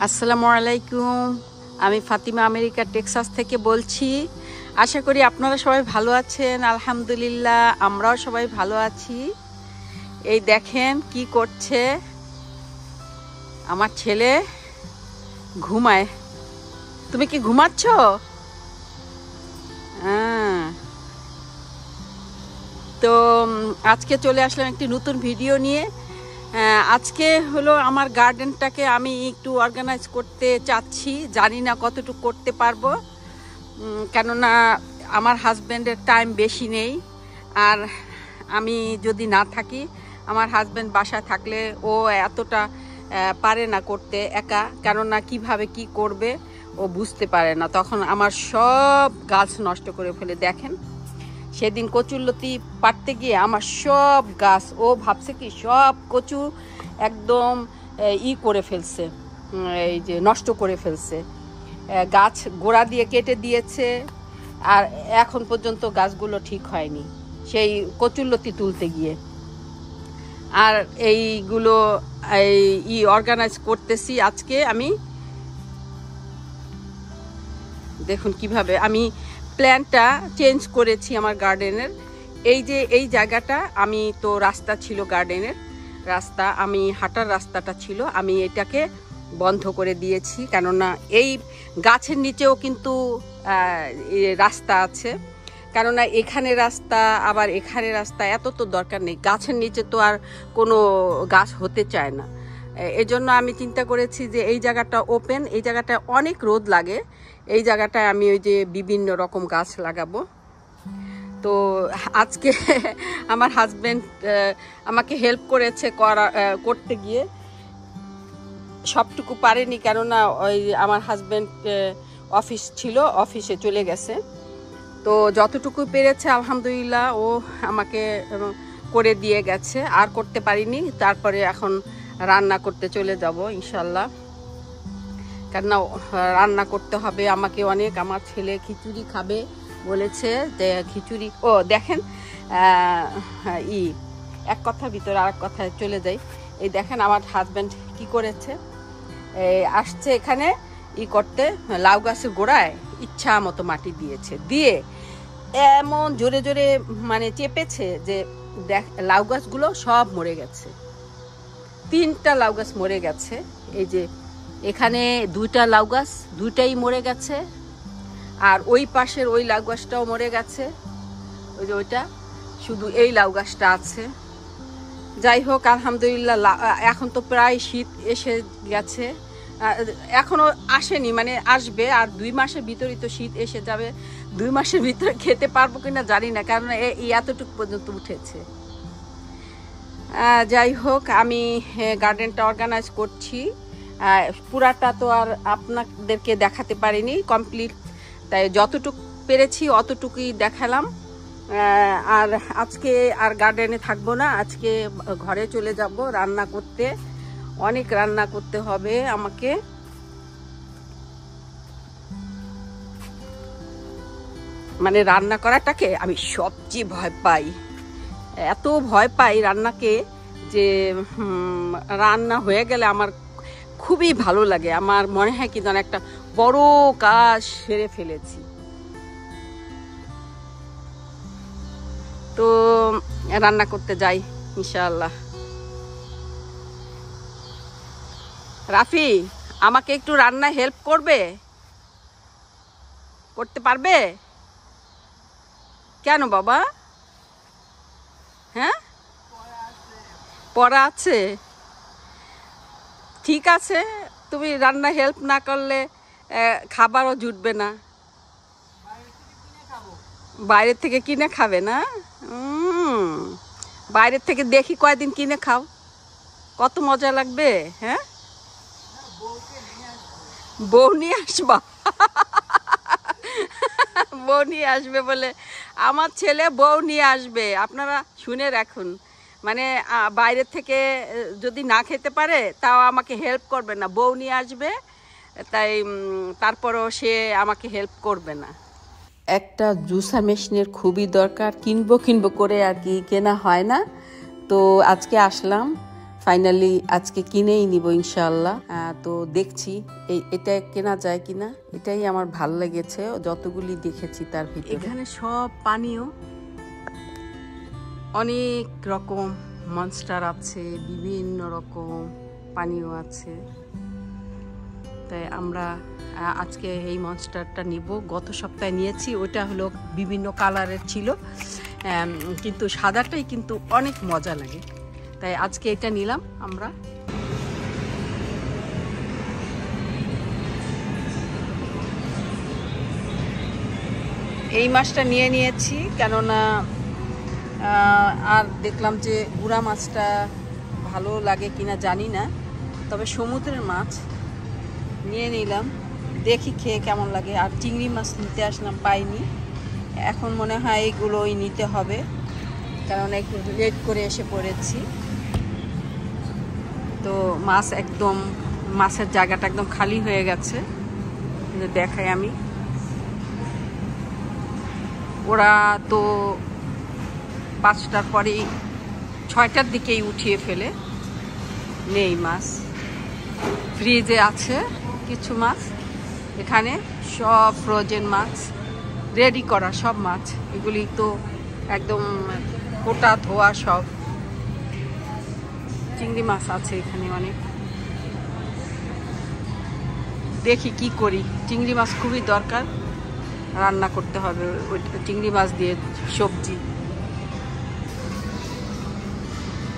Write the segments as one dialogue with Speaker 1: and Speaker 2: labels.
Speaker 1: আসসালামু আলাইকুম। আমি ফাতিমা আমেরিকা টেক্সাস থেকে বলছি। আশা করি আপনারা সবাই ভালো আছেন। আলহামদুলিল্লাহ আমরাও সবাই ভালো আছি। এই দেখেন কি করছে আমার ছেলে, ঘুমায়। তুমি কি ঘুমাচ্ছ? তো আজকে চলে আসলাম একটি নতুন ভিডিও নিয়ে। আজকে হলো আমার গার্ডেনটাকে আমি একটু অর্গানাইজ করতে চাচ্ছি, জানি না কতটুকু করতে পারবো, কেননা আমার হাজব্যান্ডের টাইম বেশি নেই। আর আমি যদি না থাকি, আমার হাজব্যান্ড বাসায় থাকলে ও এতটা পারে না করতে একা, কেননা কিভাবে কি করবে ও বুঝতে পারে না। তখন আমার সব গাছ নষ্ট করে ফেলে। দেখেন সেদিন কচুরলতি পাড়তে গিয়ে আমার সব গাছ, ও ভাবছে কি সব কচু একদম করে ফেলছে, এই যে নষ্ট করে ফেলছে। গাছ গোড়া দিয়ে কেটে দিয়েছে, আর এখন পর্যন্ত গাছগুলো ঠিক হয়নি সেই তুলতে গিয়ে। আর এইগুলো অর্গানাইজ করতেছি আজকে আমি। দেখুন কিভাবে আমি প্ল্যানটা চেঞ্জ করেছি আমার গার্ডেনের। এই যে এই জায়গাটা, আমি তো রাস্তা ছিল গার্ডেনের রাস্তা, আমি হাঁটার রাস্তাটা ছিল, আমি এটাকে বন্ধ করে দিয়েছি, কেননা এই গাছের নিচেও কিন্তু রাস্তা আছে। কেননা এখানে রাস্তা আবার এখানে রাস্তা, এত তো দরকার নেই। গাছের নিচে তো আর কোনো গাছ হতে চায় না। এজন্য আমি চিন্তা করেছি যে এই জায়গাটা ওপেন, এই জায়গাটা অনেক রোদ লাগে, এই জায়গাটায় আমি ওই যে বিভিন্ন রকম গাছ লাগাবো। তো আজকে আমার হাজব্যান্ড আমাকে হেল্প করেছে করতে গিয়ে, সবটুকু পারেনি, কেননা ওই আমার হাজব্যান্ড অফিস ছিল, অফিসে চলে গেছে। তো যতটুকু পেরেছে আলহামদুলিল্লাহ ও আমাকে করে দিয়ে গেছে, আর করতে পারিনি। তারপরে এখন রান্না করতে চলে যাব ইনশাল্লাহ, কেননা রান্না করতে হবে আমাকে অনেক। আমার ছেলে খিচুড়ি খাবে বলেছে, যে খিচুড়ি, ও দেখেন এক কথার ভিতরে আর এক কথায় চলে যাই। এই দেখেন আমার হাজব্যান্ড কি করেছে, আসছে এখানে করতে, লাউ গাছের গোড়ায় ইচ্ছা মতো মাটি দিয়েছে, দিয়ে এমন জোরে জোরে মানে চেপেছে যে দেখ লাউ গাছগুলো সব মরে গেছে। 3টা লাউ গাছ মরে গেছে। এই যে এখানে 2টা লাউ গাছ, 2টাই মরে গেছে। আর ওই পাশের ওই লাউ গাছটাও মরে গেছে, ওই যে ওইটা, শুধু এই লাউ গাছটা আছে। যাই হোক আলহামদুলিল্লাহ, এখন তো প্রায় শীত এসে গেছে, এখনো আসেনি, মানে আসবে, আর 2 মাসের ভিতরেই তো শীত এসে যাবে। 2 মাসের ভিতরে খেতে পারবো কিনা জানি না, কারণ এই এতটুকু পর্যন্ত উঠেছে। যাই হোক আমি গার্ডেনটা অর্গানাইজ করছি, পুরাটা তো আর আপনাদেরকে দেখাতে পারিনি কমপ্লিট, তাই যতটুকু পেরেছি অতটুকুই দেখালাম। আর আজকে আর গার্ডেনে থাকবো না, আজকে ঘরে চলে যাব রান্না করতে। অনেক রান্না করতে হবে আমাকে। মানে রান্না করাটাকে আমি সবচেয়ে ভয় পাই, এত ভয় পাই রান্নাকে, যে রান্না হয়ে গেলে আমার খুবই ভালো লাগে। আমার মনে হয় কি যেন একটা বড় কাজ সেরে ফেলেছি। তো রান্না করতে যাই ইনশাআল্লাহ। রাফি আমাকে একটু রান্না হেল্প করতে পারবে? কেন বাবা? হ্যাঁ, পড়া আছে, ঠিক আছে। তুমি রান্না হেল্প না করলে খাবারও জুটবে না। বাইরের থেকে কিনে খাবে না? বাইরের থেকে দেখি কয়দিন কিনে খাও, কত মজা লাগবে। হ্যাঁ, বউ নিয়ে আসবা? বউ নিয়ে আসবে বলে, আমার ছেলে বউ নিয়ে আসবে, আপনারা শুনে রাখুন। মানে বাইরের থেকে যদি না খেতে পারে তাও আমাকে হেল্প করবে না, বউ নিয়ে আসবে, তাই তারপরও সে আমাকে হেল্প করবে না। একটা জুসার মেশিনের খুবই দরকার, কিনবো করে আর কি কেনা হয় না। তো আজকে আসলাম ফাইনালি আজকে কিনেই নিব ইনশাআল্লাহ। তো দেখছি এটা কেনা যায় কিনা, এটাই আমার ভাল লেগেছে যতগুলি দেখেছি তার ভিতরে। এখানে সব পানীয় অনেক রকম মনস্টার আছে, বিভিন্ন রকম পানীয় আছে। তাই আমরা আজকে এই মনস্টারটা নিব। গত সপ্তাহে নিয়েছি, ওটা হলো বিভিন্ন কালারের ছিল, কিন্তু সাদাটাই কিন্তু অনেক মজা লাগে, তাই আজকে এটা নিলাম আমরা। এই মাছটা নিয়ে নিয়েছি, কেননা আর দেখলাম যে গুড়া মাছটা ভালো লাগে কিনা জানি না, তবে সমুদ্রের মাছ নিয়ে নিলাম, দেখি খেয়ে কেমন লাগে। আর চিংড়ি মাছ নিতে আসলাম, পাইনি। এখন মনে হয় এইগুলোই নিতে হবে, কারণ একটু লেট করে এসে পড়েছি। তো মাছ একদম, মাছের জায়গাটা একদম খালি হয়ে গেছে, দেখাই আমি। ওরা তো 5টার পরেই 6টার দিকেই উঠিয়ে ফেলে, নেই মাছ। ফ্রিজে আছে কিছু মাছ, এখানে সব ফ্রোজেন মাছ, রেডি করা সব মাছ। এগুলি তো একদম কোটা ধোয়া সব। চিংড়ি মাছ আছে এখানে অনেক, দেখি কি করি। চিংড়ি মাছ খুবই দরকার, রান্না করতে হবে ওই চিংড়ি মাছ দিয়ে সবজি।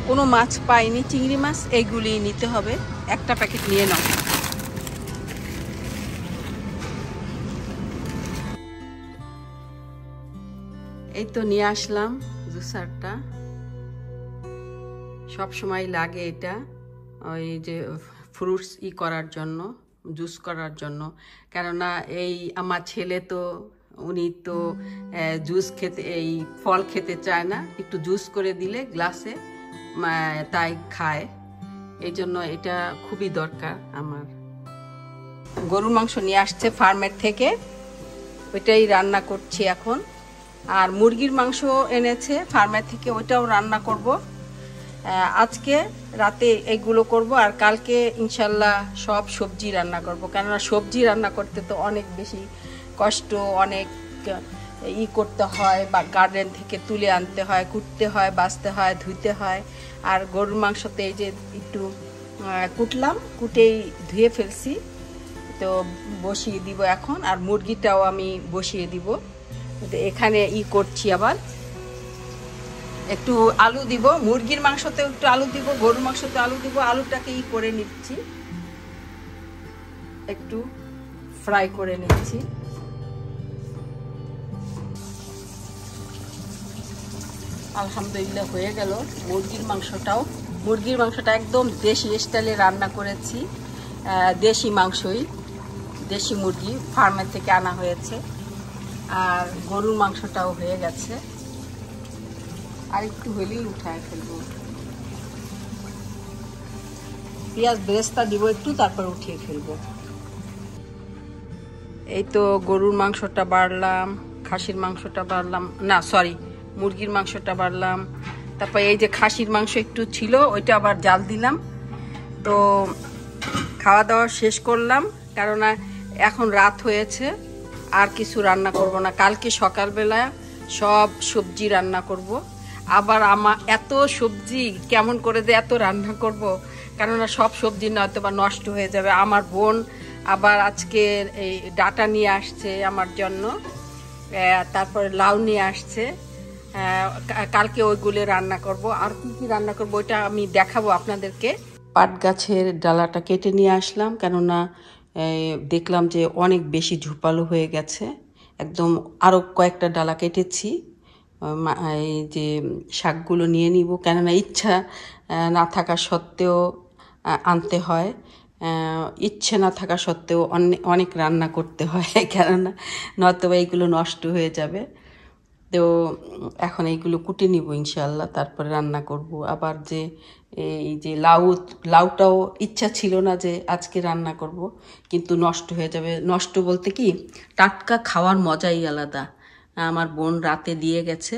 Speaker 1: কোনো মাছ পাইনি, চিংড়ি মাছ এইগুলি নিতে হবে। একটা প্যাকেট নিয়ে নাও। এই তো নিয়ে আসলাম জুসারটা, সব সময় লাগে এটা, ওই যে ফ্রুটস করার জন্য, জুস করার জন্য। কেননা এই আমার ছেলে তো, উনি তো জুস খেতে, এই ফল খেতে চায় না, একটু জুস করে দিলে গ্লাসে তাই খায়। এই জন্য এটা খুবই দরকার আমার। গরুর মাংস নিয়ে আসছে ফার্মের থেকে, ওইটাই রান্না করছি এখন। আর মুরগির মাংস এনেছে ফার্মের থেকে, ওইটাও রান্না করব। আজকে রাতে এইগুলো করব, আর কালকে ইনশাল্লাহ সব সবজি রান্না করব। কেননা সবজি রান্না করতে তো অনেক বেশি কষ্ট, অনেক করতে হয়, বা গার্ডেন থেকে তুলে আনতে হয়, কুটতে হয়, বাছতে হয়, ধুইতে হয়। আর গরুর মাংসতে এই যে একটু কুটলাম, কুটেই ধুয়ে ফেলছি, তো বসিয়ে দিব এখন। আর মুরগিটাও আমি বসিয়ে দিব। এখানে করছি, আবার একটু আলু দিব, মুরগির মাংসতে একটু আলু দিব, গরুর মাংসতে আলু দিব। আলুটাকে করে নিচ্ছি, একটু ফ্রাই করে নিচ্ছি। আলহামদুলিল্লাহ হয়ে গেল মুরগির মাংসটাও। মুরগির মাংসটা একদম দেশি স্টাইলে রান্না করেছি, দেশি মাংসই, দেশি মুরগি ফার্মের থেকে আনা হয়েছে। আর গরুর মাংসটাও হয়ে গেছে, আর একটু হলেই উঠায় ফেলবো। পেঁয়াজ বেরেস্তা দিব একটু, তারপর উঠিয়ে ফেলবো। এই তো গরুর মাংসটা বাড়লাম, খাসির মাংসটা বাড়লাম, না সরি মুরগির মাংসটা বাড়লাম। তারপর এই যে খাসির মাংস একটু ছিল, ওইটা আবার জাল দিলাম। তো খাওয়া দাওয়া শেষ করলাম, কেননা এখন রাত হয়েছে, আর কিছু রান্না করব না। কালকে সকালবেলা সব সবজি রান্না করব। আবার আমার এত সবজি কেমন করে যে এত রান্না করব, কেননা সব সবজি নয়তো বা নষ্ট হয়ে যাবে। আমার বোন আবার আজকে এই ডাটা নিয়ে আসছে আমার জন্য, তারপরে লাউ নিয়ে আসছে। কালকে ওইগুলো রান্না করব। আর কি কি রান্না করব ওইটা আমি দেখাবো আপনাদেরকে। পাট গাছের ডালাটা কেটে নিয়ে আসলাম, কেননা দেখলাম যে অনেক বেশি ঝুপালো হয়ে গেছে। একদম আরও কয়েকটা ডালা কেটেছি। এই যে শাকগুলো নিয়ে নিব, কেননা ইচ্ছা না থাকা সত্ত্বেও আনতে হয়, ইচ্ছে না থাকা সত্ত্বেও অনেক রান্না করতে হয়, কেননা নয়তো এইগুলো নষ্ট হয়ে যাবে। তো এখন এইগুলো কুটে নিব ইনশাআল্লাহ, তারপরে রান্না করব। আবার যে এই যে লাউটাও ইচ্ছা ছিল না যে আজকে রান্না করব, কিন্তু নষ্ট হয়ে যাবে। নষ্ট বলতে কি, টাটকা খাওয়ার মজাই আলাদা। আমার বোন রাতে দিয়ে গেছে,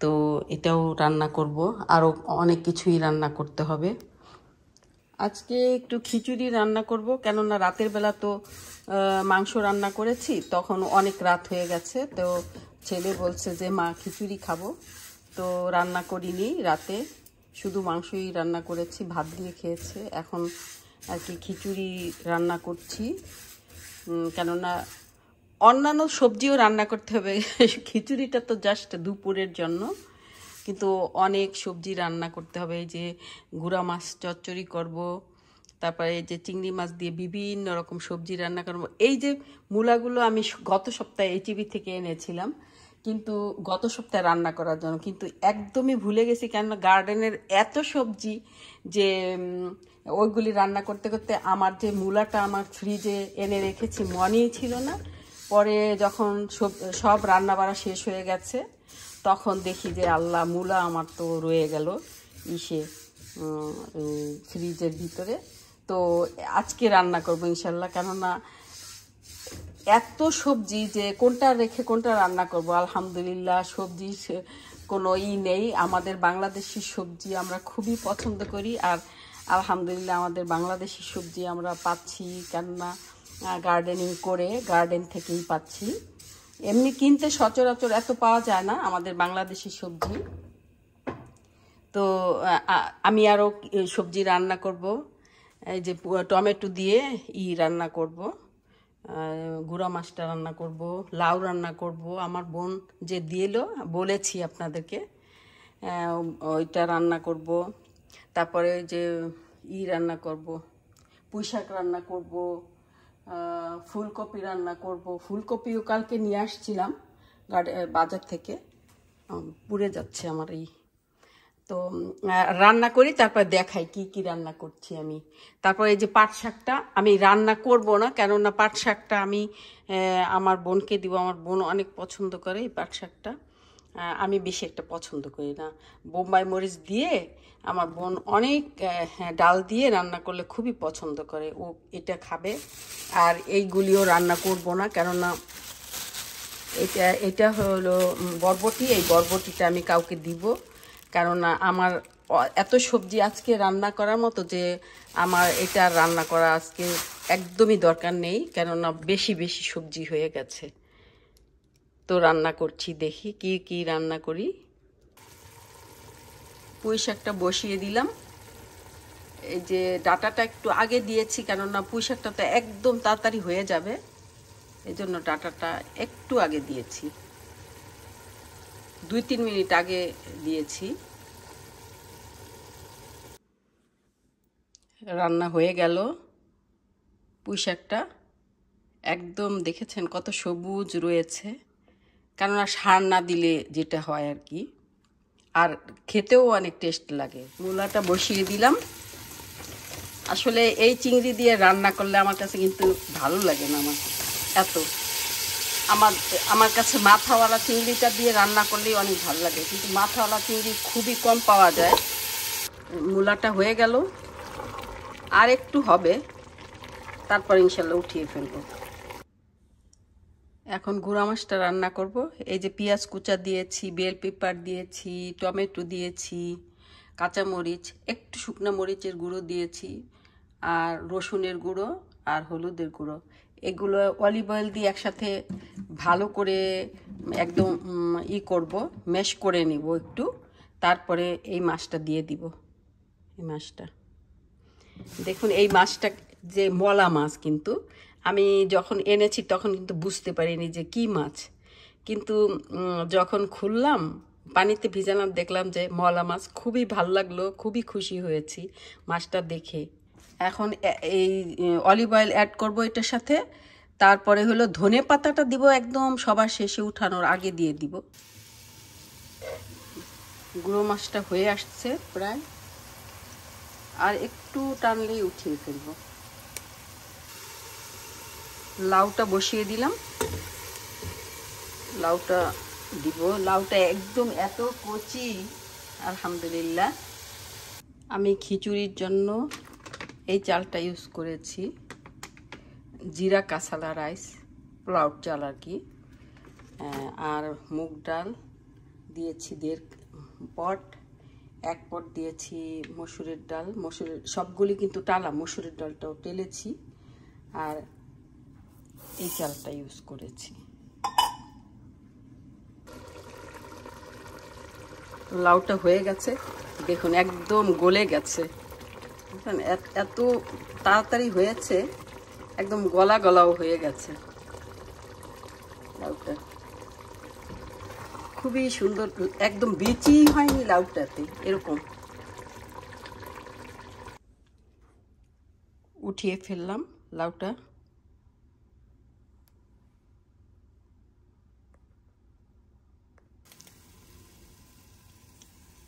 Speaker 1: তো এটাও রান্না করব। আরও অনেক কিছুই রান্না করতে হবে। আজকে একটু খিচুড়ি রান্না করব, কেননা রাতের বেলা তো মাংস রান্না করেছি, তখন অনেক রাত হয়ে গেছে। তো ছেলে বলছে যে মা খিচুড়ি খাবো, তো রান্না করিনি রাতে, শুধু মাংসই রান্না করেছি, ভাত দিয়ে খেয়েছে। এখন আর কি খিচুড়ি রান্না করছি, কেননা অন্যান্য সবজিও রান্না করতে হবে। খিচুড়িটা তো জাস্ট দুপুরের জন্য, কিন্তু অনেক সবজি রান্না করতে হবে। এই যে গুঁড়া মাছ চচ্চড়ি করব, তারপরে এই যে চিংড়ি মাছ দিয়ে বিভিন্ন রকম সবজি রান্না করব। এই যে মূলাগুলো আমি গত সপ্তাহে এইচবি থেকে এনেছিলাম, কিন্তু গত সপ্তাহে রান্না করার জন্য, কিন্তু একদমই ভুলে গেছি, কেননা গার্ডেনের এত সবজি যে ওইগুলি রান্না করতে করতে আমার যে মূলাটা আমার ফ্রিজে এনে রেখেছি মনেই ছিল না। পরে যখন সব রান্না বাড়া শেষ হয়ে গেছে, তখন দেখি যে আল্লাহ, মূলা আমার তো রয়ে গেল ফ্রিজের ভিতরে। তো আজকে রান্না করবো ইনশাল্লাহ, কেননা এত সবজি যে কোনটা রেখে কোনটা রান্না করব। আলহামদুলিল্লাহ সবজি কোনো নেই, আমাদের বাংলাদেশি সবজি আমরা খুবই পছন্দ করি, আর আলহামদুলিল্লাহ আমাদের বাংলাদেশি সবজি আমরা পাচ্ছি, কেননা গার্ডেনিং করে গার্ডেন থেকেই পাচ্ছি। এমনি কিনতে সচরাচর এত পাওয়া যায় না আমাদের বাংলাদেশি সবজি। তো আমি আরও সবজি রান্না করব, এই যে টমেটো দিয়ে রান্না করব, গুঁড়া মাছটা রান্না করব, লাউ রান্না করব। আমার বোন যে দিয়েলো বলেছি আপনাদেরকে, ওইটা রান্না করব। তারপরে যে রান্না করব, পুঁই শাক রান্না করব, ফুলকপি রান্না করব। ফুলকপিও কালকে নিয়ে আসছিলাম বাজার থেকে, পুড়ে যাচ্ছে আমার এই। তো রান্না করি, তারপর দেখাই কি কি রান্না করছি আমি। তারপর এই যে পাট শাকটা আমি রান্না করব না, কেননা পাট শাকটা আমি আমার বোনকে দিব। আমার বোন অনেক পছন্দ করে এই পাট শাকটা, আমি বেশি একটা পছন্দ করি না। বোম্বাই মরিচ দিয়ে আমার বোন অনেক ডাল দিয়ে রান্না করলে খুবই পছন্দ করে, ও এটা খাবে। আর এইগুলিও রান্না করব না, কেননা এটা হলো বরবটি, এই বরবটিটা আমি কাউকে দিব, কেননা আমার এত সবজি আজকে রান্না করার মতো যে আমার এটা রান্না করা আজকে একদমই দরকার নেই, কেননা বেশি বেশি সবজি হয়ে গেছে। তো রান্না করছি, দেখি কি কি রান্না করি। পুঁই শাকটা বসিয়ে দিলাম, এই যে ডাটাটা একটু আগে দিয়েছি, কেননা পুঁই শাকটা তো একদম তাড়াতাড়ি হয়ে যাবে, এই জন্য ডাটাটা একটু আগে দিয়েছি, 2-3 মিনিট আগে দিয়েছি। রান্না হয়ে গেল পুঁই শাকটা, একদম দেখেছেন কত সবুজ রয়েছে, কেননা সার না দিলে যেটা হয় আর কি, আর খেতেও অনেক টেস্ট লাগে। মূলাটা বসিয়ে দিলাম। আসলে এই চিংড়ি দিয়ে রান্না করলে আমার কাছে কিন্তু ভালো লাগে না, আমার কাছে মাথাওয়ালা চিংড়িটা দিয়ে রান্না করলেই অনেক ভালো লাগে, কিন্তু মাথাওয়ালা চিংড়ি খুবই কম পাওয়া যায়। মূলাটা হয়ে গেল, আর একটু হবে, তারপর ইনশাল্লাহ উঠিয়ে ফেলবো। এখন গুঁড়া মাছটা রান্না করব। এই যে পেঁয়াজ কুচা দিয়েছি, বেল পেপার দিয়েছি, টমেটো দিয়েছি, কাঁচামরিচ, একটু শুকনো মরিচের গুঁড়ো দিয়েছি, আর রসুনের গুঁড়ো আর হলুদের গুঁড়ো। এগুলো অলিভ অয়েল দিয়ে একসাথে ভালো করে একদম করব, ম্যাশ করে নিব একটু, তারপরে এই মাছটা দিয়ে দিব। এই মাছটা দেখুন, এই মাছটা যে মলা মাছ, কিন্তু আমি যখন এনেছি তখন কিন্তু বুঝতে পারিনি যে কি মাছ, কিন্তু যখন খুললাম পানিতে ভিজালাম দেখলাম যে মলা মাছ। খুবই ভাল লাগলো, খুবই খুশি হয়েছি মাছটা দেখে। এখন এই অলিভ অয়েল অ্যাড করব এটার সাথে, তারপরে হলো ধনে পাতাটা দিব একদম সবার শেষে, উঠানোর আগে দিয়ে দিব। গুঁড়ো মাছটা হয়ে আসছে প্রায়, আর একটু টানলেই উঠিয়ে ফেলবো। লাউটা বসিয়ে দিলাম, লাউটা দিব। লাউটা একদম এত কচি, আলহামদুলিল্লাহ। আমি খিচুড়ির জন্য এই চালটা ইউজ করেছি, জিরা কাসালা রাইস, পোলাও চাল আর কি। আর মুগ ডাল দিয়েছি 1.5 পট, এক পট দিয়েছি মসুরের ডাল, সবগুলি কিন্তু টালা, মসুরের ডালটাও টেলেছি, আর এই চালটা ইউজ করেছি। লাউটা হয়ে গেছে, দেখুন একদম গলে গেছে, এত তাড়াতাড়ি হয়েছে, একদম গলা গলাও হয়ে গেছে লাউটা, খুবই সুন্দর, একদম বিচি হয়নি লাউটাতে। এরকম উঠিয়ে ফেললাম লাউটা।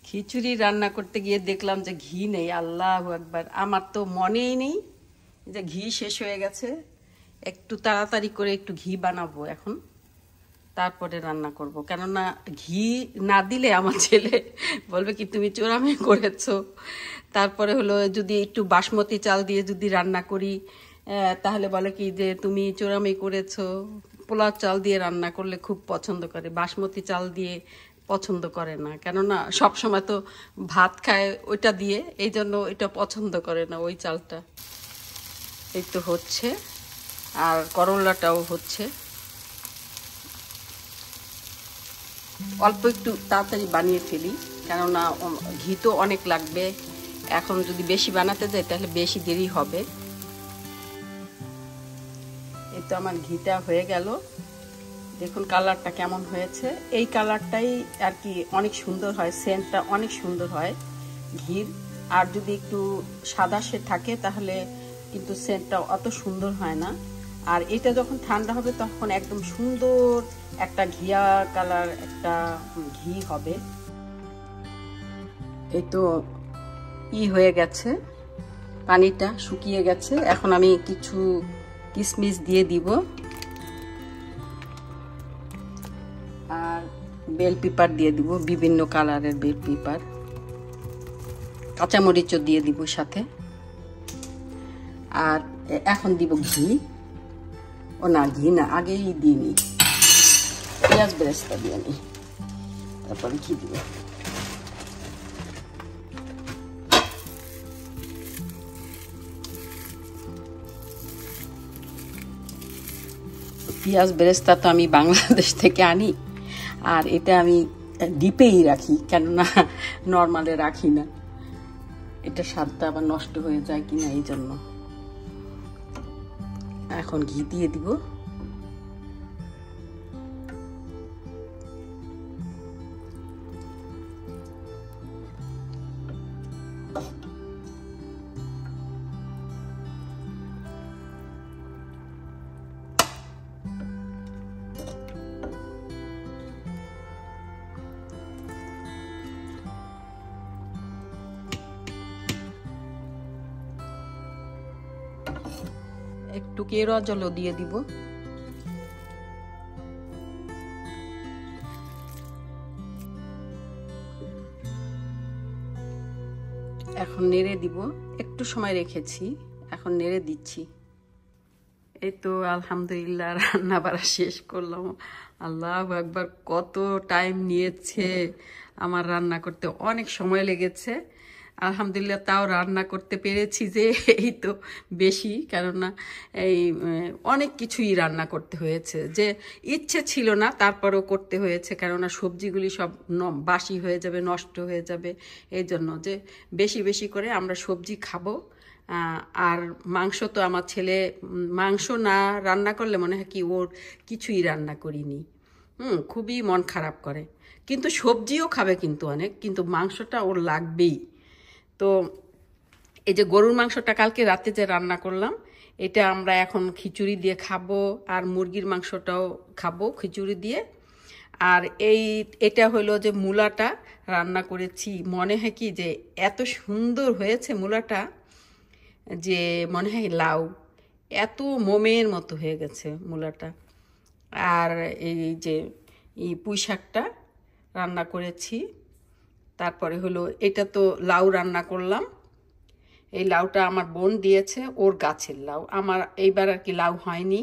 Speaker 1: খিচুড়ি রান্না করতে গিয়ে দেখলাম যে ঘি নেই, আল্লাহু আকবার, আমার তো মনেই নেই যে ঘি শেষ হয়ে গেছে। একটু তাড়াতাড়ি করে একটু ঘি বানাবো এখন, তারপরে রান্না করব, কেননা ঘি না দিলে আমার ছেলে বলবে কি তুমি চোরামি করেছো। তারপরে হলো যদি একটু বাসমতি চাল দিয়ে যদি রান্না করি তাহলে বলে কি যে তুমি চোরামি করেছো। পোলাও চাল দিয়ে রান্না করলে খুব পছন্দ করে, বাসমতি চাল দিয়ে পছন্দ করে না, কেননা সবসময় তো ভাত খায় ওইটা দিয়ে, এই জন্য এটা পছন্দ করে না ওই চালটা। এই তো হচ্ছে, আর করলাটাও হচ্ছে। অল্প একটু তাড়াতাড়ি বানিয়ে ফেলি, কেননা ঘি তো অনেক লাগবে, এখন যদি বেশি বানাতে যাই তাহলে বেশি দেরি হবে। এই তো আমার ঘিটা হয়ে গেল, দেখুন কালারটা কেমন হয়েছে। এই কালারটাই আর কি অনেক সুন্দর হয়, সেন্টটা অনেক সুন্দর হয় ঘির। আর যদি একটু সাদা সে থাকে তাহলে কিন্তু সেন্টটা অত সুন্দর হয় না। আর এটা যখন ঠান্ডা হবে তখন একদম সুন্দর একটা ঘিয়া কালার একটা ঘি হবে। এই তো হয়ে গেছে, পানিটা শুকিয়ে গেছে, এখন আমি কিছু কিশমিশ দিয়ে দিব, আর বেল পেপার দিয়ে দিব, বিভিন্ন কালারের বেল পেপার, কাঁচামরিচও দিয়ে দিব সাথে। আর এখন দিব ঘি, ও না ঘি না, আগেই দিয়ে নিই, পেঁয়াজ বেরেস্তা দিয়ে নিই, তারপর ঘি দিব। পেঁয়াজ বেরেস্তা তো আমি বাংলাদেশ থেকে আনি, আর এটা আমি ডিপেই রাখি, কেননা নর্মালে রাখি না, এটা স্বাদটা আবার নষ্ট হয়ে যায় কিনা এই জন্য। এখন ঘি দিয়ে দিব, একটু কেওড়া জলও দিয়ে দিব। এখন নেড়ে দিব, একটু সময় রেখেছি, এখন নেড়ে দিচ্ছি। এই তো আলহামদুলিল্লাহ রান্না বাড়া শেষ করলাম। আল্লাহু আকবার, কত টাইম নিয়েছে আমার রান্না করতে, অনেক সময় লেগেছে। আলহামদুলিল্লাহ তাও রান্না করতে পেরেছি, যে এই তো বেশি, কেননা এই অনেক কিছুই রান্না করতে হয়েছে, যে ইচ্ছে ছিল না তারপরেও করতে হয়েছে, কেননা সবজিগুলি সব বাসি হয়ে যাবে, নষ্ট হয়ে যাবে, এই জন্য যে বেশি বেশি করে আমরা সবজি খাবো। আর মাংস তো আমার ছেলে মাংস না রান্না করলে মনে হয় কি ওর কিছুই রান্না করিনি, খুবই মন খারাপ করে, কিন্তু সবজিও খাবে কিন্তু অনেক, কিন্তু মাংসটা ওর লাগবেই। তো এই যে গরুর মাংসটা কালকে রাতে যে রান্না করলাম, এটা আমরা এখন খিচুড়ি দিয়ে খাবো, আর মুরগির মাংসটাও খাবো খিচুড়ি দিয়ে। আর এটা হলো যে মূলাটা রান্না করেছি, মনে হয় কি যে এত সুন্দর হয়েছে মূলাটা, যে মনে হয় লাউ, এত মোমের মতো হয়ে গেছে মূলাটা। আর এই যে পুঁই শাকটা রান্না করেছি, তারপরে হলো এটা তো লাউ রান্না করলাম। এই লাউটা আমার বোন দিয়েছে, ওর গাছের লাউ, আমার এইবার আর কি লাউ হয়নি।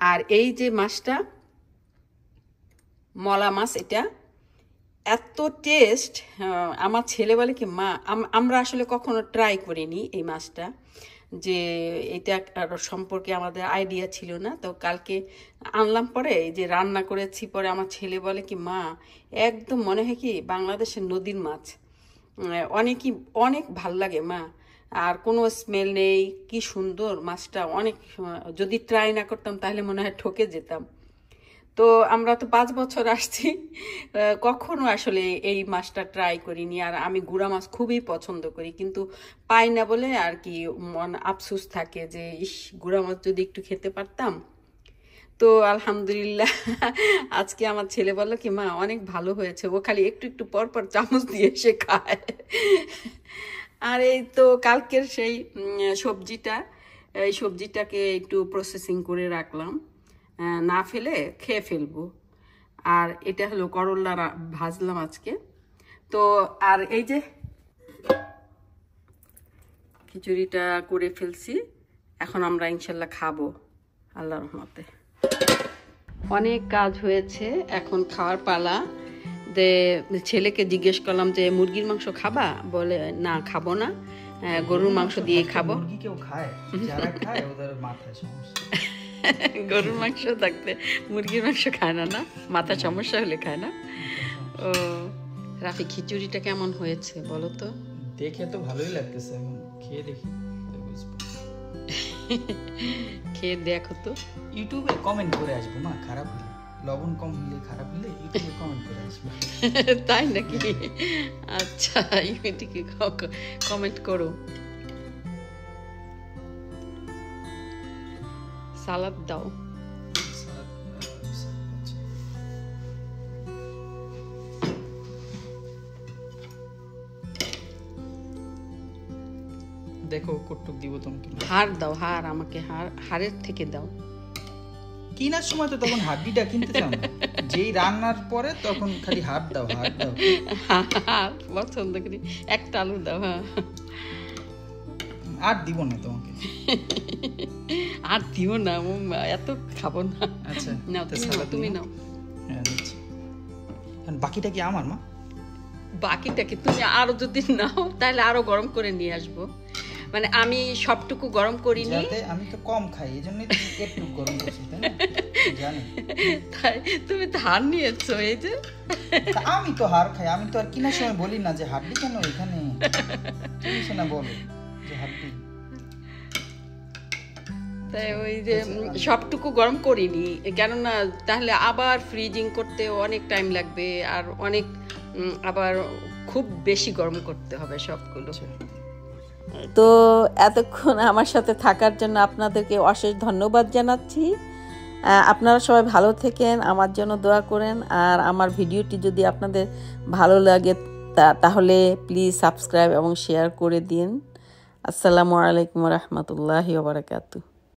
Speaker 1: আর এই যে মাছটা মলা মাছ, এটা এত টেস্ট। আমার ছেলে বলে কি মা, আমরা আসলে কখনো ট্রাই করিনি এই মাছটা, যে এটা সম্পর্কে আমাদের আইডিয়া ছিল না। তো কালকে আনলাম, পরে এই যে রান্না করেছি, পরে আমার ছেলে বলে কি মা একদম মনে হয় কি বাংলাদেশের নদীর মাছ, অনেকই অনেক ভাল লাগে মা, আর কোনো স্মেল নেই, কি সুন্দর মাছটা। অনেক যদি ট্রাই না করতাম তাহলে মনে হয় ঠকে যেতাম। তো আমরা তো 5 বছর আসছি, কখনো আসলে এই মাছটা ট্রাই করিনি। আর আমি গুড়া মাছ খুবই পছন্দ করি, কিন্তু পাই না বলে আর কি মন আফসোস থাকে যে ইস, গুড়া মাছ যদি একটু খেতে পারতাম। তো আলহামদুলিল্লাহ আজকে আমার ছেলে বললো কি মা অনেক ভালো হয়েছে, ও খালি একটু একটু পর পর চামচ দিয়ে সে খায়। আর এই তো কালকের সেই সবজিটা, এই সবজিটাকে একটু প্রসেসিং করে রাখলাম, না ফেলে খেয়ে ফেলবো। আর এটা হলো করলা ভাজলাম আজকে। তো আর এই যে খিচুড়িটা করে ফেলছি, এখন আমরা ইনশাল্লাহ খাবো আল্লাহর রহমতে। অনেক কাজ হয়েছে, এখন খাওয়ার পালা। ছেলেকে জিজ্ঞেস করলাম যে মুরগির মাংস খাবা, বলে না খাবো না, গরুর মাংস দিয়ে খাবো। গরুর মাংস থাকতে মুরগির মাংস খায় না, না মাথা সমস্যা হলে খায় না। ও রাফি, খিচুড়িটা কেমন হয়েছে বলো তো?
Speaker 2: দেখে তো ভালোই লাগতেছে, এখন খেয়ে দেখি।
Speaker 1: খেয়ে দেখো তো,
Speaker 2: ইউটিউবে কমেন্ট করে আসবো মা, খারাপ হলে, লবণ কম হলে, খারাপ হলে ইউটিউবে কমেন্ট করে আসবো।
Speaker 1: তাই নাকি? আচ্ছা, ইউটিউবে কমেন্ট করো। সালাদ দাও।
Speaker 2: দেখো কটুক দিব তোমাকে।
Speaker 1: হাড় দাও, হাড় আমাকে, হাড়ের থেকে দাও।
Speaker 2: কেনার সময় তো তখন হাড্ডিটা কিনতে চাও না, যেই রান্নার পরে তখন খালি হাড় দাও, হাড় দাও।
Speaker 1: পছন্দ করি, একটা আলু দাও। হ্যাঁ,
Speaker 2: আর দিব না তোমাকে।
Speaker 1: আর দিও না, এত খাবো না।
Speaker 2: আচ্ছা
Speaker 1: নাও, তুমি নাও।
Speaker 2: হ্যাঁ নিচ্ছি। বাকিটা কি আমার মা?
Speaker 1: বাকিটা কি তুমি আরো যদি নাও তাহলে আরো গরম করে নিয়ে আসবো। মানে আমি সবটুকু গরম করিনি,
Speaker 2: আমি তো কম খাই, এজন্যই তো একটু গরম করছি, তাই না? জানি।
Speaker 1: তাই তুমি তো হার নিয়েছো, এই যে
Speaker 2: আমি তো হার খাই, আমি তো আর কিনার সময় বলি না যে হাড্ডি কেন এখানে, তুমি শোনা বলো যে হাড্ডি।
Speaker 1: তাই ওই যে সবটুকু গরম করিনি, কেননা তাহলে আবার ফ্রিজিং করতে অনেক টাইম লাগবে, আর অনেক আবার খুব বেশি গরম করতে হবে সবগুলো। তো এতক্ষণ আমার সাথে থাকার জন্য আপনাদেরকে অশেষ ধন্যবাদ জানাচ্ছি। আপনারা সবাই ভালো থেকেন, আমার জন্য দোয়া করেন। আর আমার ভিডিওটি যদি আপনাদের ভালো লাগে তাহলে প্লিজ সাবস্ক্রাইব এবং শেয়ার করে দিন। আসসালামু আলাইকুম রহমতুল্লাহি ওয়া বারাকাতুহু।